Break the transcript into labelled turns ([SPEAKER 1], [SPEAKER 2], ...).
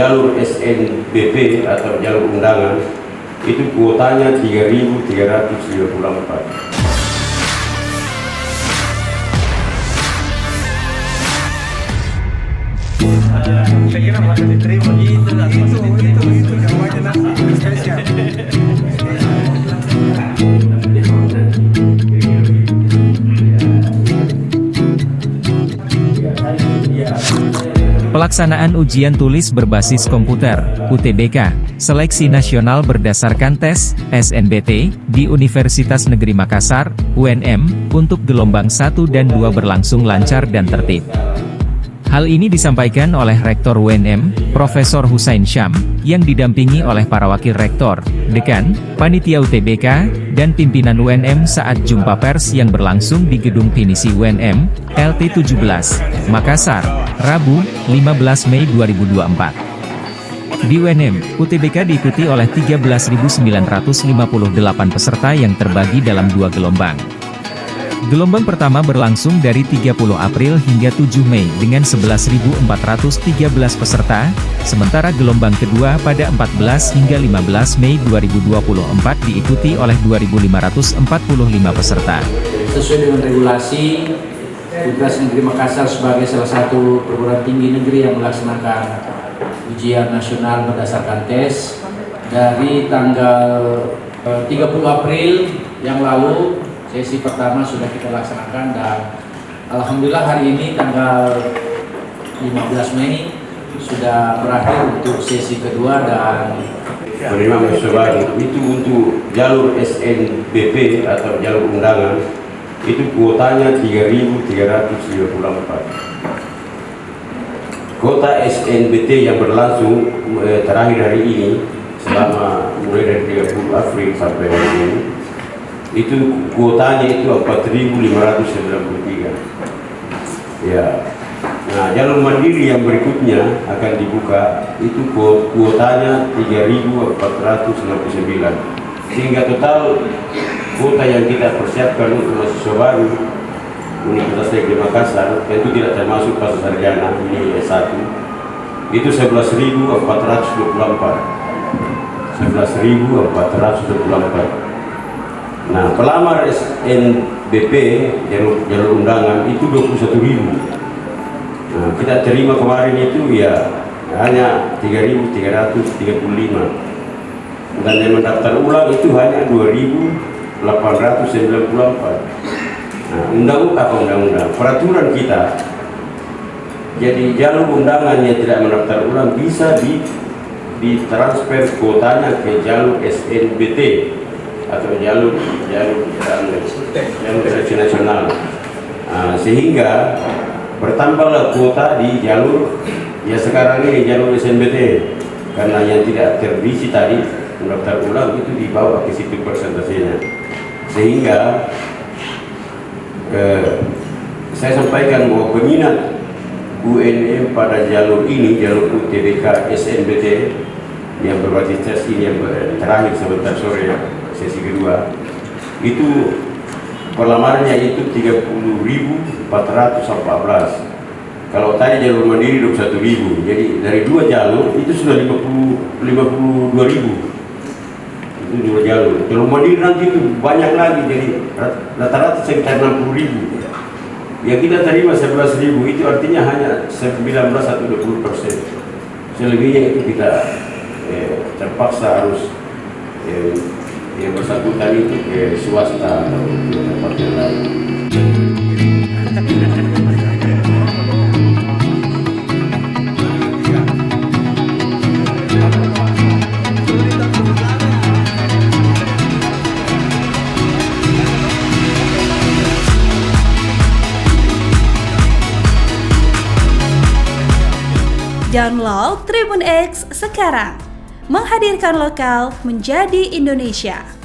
[SPEAKER 1] Jalur SNBP atau jalur undangan itu kuotanya 3.394.
[SPEAKER 2] Saya kira masih diterima gitu, itu jawabannya nanti spesial.
[SPEAKER 3] Pelaksanaan ujian tulis berbasis komputer, UTBK, seleksi nasional berdasarkan tes, SNBT, di Universitas Negeri Makassar, UNM, untuk gelombang 1 dan 2 berlangsung lancar dan tertib. Hal ini disampaikan oleh Rektor UNM, Profesor Husain Syam, yang didampingi oleh para wakil rektor, dekan, panitia UTBK, dan pimpinan UNM saat jumpa pers yang berlangsung di Gedung Pinisi UNM, LT 17, Makassar, Rabu, 15 Mei 2024. Di UNM, UTBK diikuti oleh 13.958 peserta yang terbagi dalam 2 gelombang. Gelombang pertama berlangsung dari 30 April hingga 7 Mei dengan 11.413 peserta, sementara gelombang kedua pada 14 hingga 15 Mei 2024 diikuti oleh 2.545 peserta.
[SPEAKER 4] Sesuai dengan regulasi, Universitas Negeri Makassar sebagai salah satu perguruan tinggi negeri yang melaksanakan ujian nasional berdasarkan tes dari tanggal 30 April yang lalu. Sesi pertama sudah kita laksanakan dan alhamdulillah hari ini tanggal 15 Mei sudah berakhir untuk sesi kedua dan
[SPEAKER 1] Menerima mahasiswa itu untuk jalur SNBP atau jalur undangan itu kuotanya 3.394. Kuota SNBT yang berlangsung terakhir hari ini selama mulai dari 30 April sampai hari ini itu kuotanya itu 4.593. Ya. Nah, jalur mandiri yang berikutnya akan dibuka itu kuotanya 3.469. Sehingga total kuota yang kita persiapkan untuk mahasiswa baru Universitas Negeri Makassar tentu tidak termasuk pasca sarjana ini S1 itu 11.424. 11.424. Nah, pelamar SNBP jalur undangan itu 21.000. Nah, kita terima kemarin itu ya hanya 3.335. Dan yang mendaftar ulang itu hanya 2.894. Nah, undang-undang peraturan kita. Jadi jalur undangan yang tidak mendaftar ulang bisa ditransfer kuotanya ke jalur SNBT atau jalur seleksi nasional. Sehingga bertambahlah kuota di jalur ya sekarang ini jalur SNBT, karena yang tidak terisi tadi mendaftar ulang itu dibawa ke situ persentasenya. Sehingga saya sampaikan bahwa peminat UNM pada jalur ini, jalur UTBK SNBT yang berbasis tes ini yang terakhir sebentar sore sesi kedua itu pelamarannya itu 30.414. Kalau tadi jalur mandiri 21.000, jadi dari 2 jalur itu sudah 52.000. Itu 2 jalur. Jalur mandiri nanti itu banyak lagi, jadi rata-rata sekitar 60.000. Yang kita terima 11.000 itu artinya hanya 19 atau 20%. Selebihnya itu kita terpaksa harus yang bersangkutan itu ke swasta atau ke tempat yang lain.
[SPEAKER 5] Download Tribun X sekarang, menghadirkan lokal menjadi Indonesia.